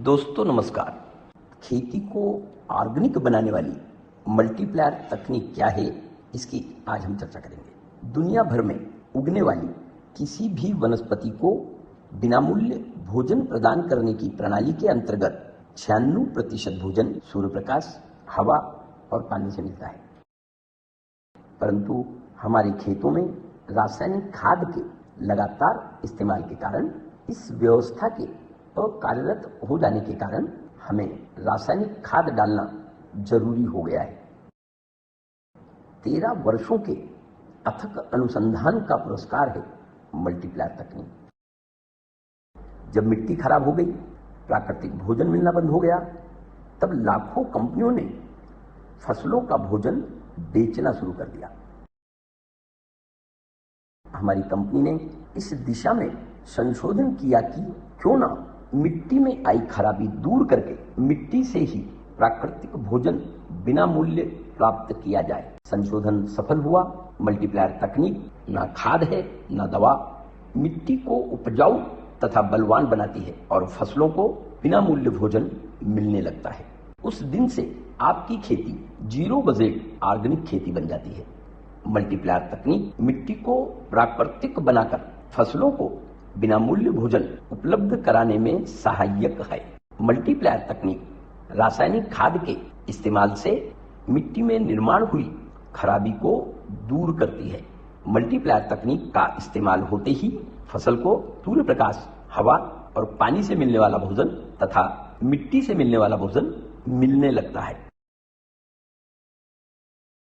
दोस्तों नमस्कार। खेती को ऑर्गेनिक बनाने वाली मल्टीप्लायर तकनीक क्या है, इसकी आज हम चर्चा करेंगे। दुनिया भर में उगने वाली किसी भी वनस्पति को बिना मूल्य भोजन प्रदान करने की प्रणाली के अंतर्गत 96% भोजन सूर्य प्रकाश, हवा और पानी से मिलता है। परंतु हमारे खेतों में रासायनिक खाद के लगातार इस्तेमाल के कारण, इस व्यवस्था के अकार्यरत हो जाने के कारण हमें रासायनिक खाद डालना जरूरी हो गया है। 13 वर्षों के अथक अनुसंधान का पुरस्कार है मल्टीप्लायर तकनीक। जब मिट्टी खराब हो गई, प्राकृतिक भोजन मिलना बंद हो गया, तब लाखों कंपनियों ने फसलों का भोजन बेचना शुरू कर दिया। हमारी कंपनी ने इस दिशा में संशोधन किया कि क्यों ना मिट्टी में आई खराबी दूर करके मिट्टी से ही प्राकृतिक भोजन बिना मूल्य प्राप्त किया जाए। संशोधन सफल हुआ। मल्टीप्लायर तकनीक ना खाद है ना दवा, मिट्टी को उपजाऊ तथा बलवान बनाती है और फसलों को बिना मूल्य भोजन मिलने लगता है। उस दिन से आपकी खेती जीरो बजट ऑर्गेनिक खेती बन जाती है। मल्टीप्लायर तकनीक मिट्टी को प्राकृतिक बनाकर फसलों को बिना मूल्य भोजन उपलब्ध कराने में सहायक है। मल्टीप्लायर तकनीक रासायनिक खाद के इस्तेमाल से मिट्टी में निर्माण हुई खराबी को दूर करती है। मल्टीप्लायर तकनीक का इस्तेमाल होते ही फसल को सूर्य प्रकाश, हवा और पानी से मिलने वाला भोजन तथा मिट्टी से मिलने वाला भोजन मिलने लगता है।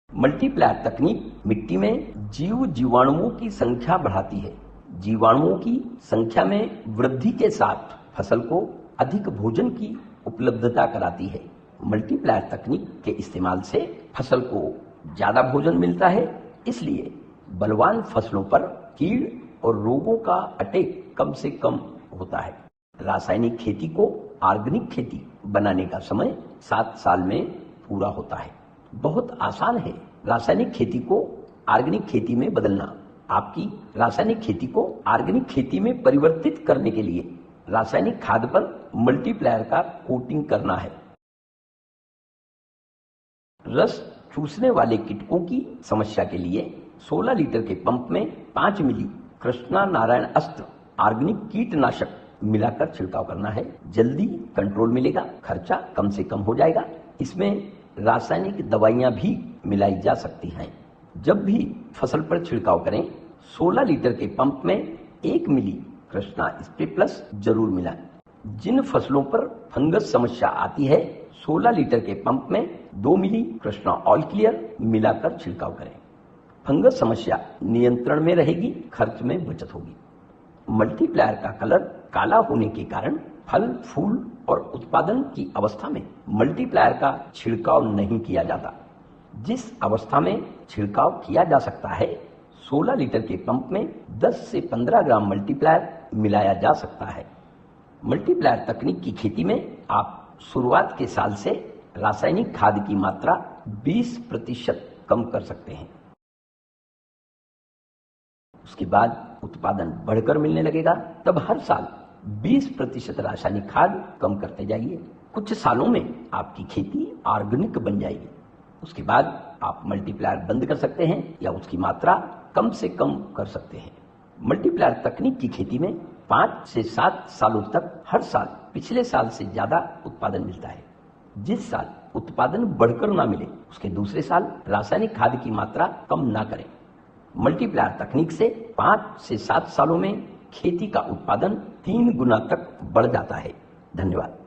मल्टीप्लायर तकनीक मिट्टी में जीवाणुओं की संख्या बढ़ाती है। जीवाणुओं की संख्या में वृद्धि के साथ फसल को अधिक भोजन की उपलब्धता कराती है। मल्टीप्लायर तकनीक के इस्तेमाल से फसल को ज्यादा भोजन मिलता है, इसलिए बलवान फसलों पर कीड़ और रोगों का अटैक कम से कम होता है। रासायनिक खेती को ऑर्गेनिक खेती बनाने का समय 7 साल में पूरा होता है। बहुत आसान है रासायनिक खेती को ऑर्गेनिक खेती में बदलना। आपकी रासायनिक खेती को ऑर्गेनिक खेती में परिवर्तित करने के लिए रासायनिक खाद पर मल्टीप्लायर का कोटिंग करना है। रस चूसने वाले कीटकों की समस्या के लिए 16 लीटर के पंप में 5 मिली कृष्णा नारायण अस्त्र ऑर्गेनिक कीटनाशक मिलाकर छिड़काव करना है। जल्दी कंट्रोल मिलेगा, खर्चा कम से कम हो जाएगा। इसमें रासायनिक दवाइयां भी मिलाई जा सकती हैं। जब भी फसल पर छिड़काव करें, 16 लीटर के पंप में 1 मिली कृष्णा स्प्रे प्लस जरूर मिलाएं। जिन फसलों पर फंगस समस्या आती है, 16 लीटर के पंप में 2 मिली कृष्णा ऑल क्लियर मिलाकर छिड़काव करें। फंगस समस्या नियंत्रण में रहेगी, खर्च में बचत होगी। मल्टीप्लायर का कलर काला होने के कारण फल, फूल और उत्पादन की अवस्था में मल्टीप्लायर का छिड़काव नहीं किया जाता। जिस अवस्था में छिड़काव किया जा सकता है, 16 लीटर के पंप में 10 से 15 ग्राम मल्टीप्लायर मिलाया जा सकता है। मल्टीप्लायर तकनीक की खेती में आप शुरुआत के साल से रासायनिक खाद की मात्रा 20% कम कर सकते हैं। उसके बाद उत्पादन बढ़कर मिलने लगेगा, तब हर साल 20% रासायनिक खाद कम करते जाइए। कुछ सालों में आपकी खेती ऑर्गेनिक बन जाएगी। उसके बाद आप मल्टीप्लायर बंद कर सकते हैं या उसकी मात्रा कम से कम कर सकते हैं। मल्टीप्लायर तकनीक की खेती में 5 से 7 सालों तक हर साल पिछले साल से ज्यादा उत्पादन मिलता है। जिस साल उत्पादन बढ़कर ना मिले, उसके दूसरे साल रासायनिक खाद की मात्रा कम ना करें। मल्टीप्लायर तकनीक से 5 से 7 सालों में खेती का उत्पादन 3 गुना तक बढ़ जाता है। धन्यवाद।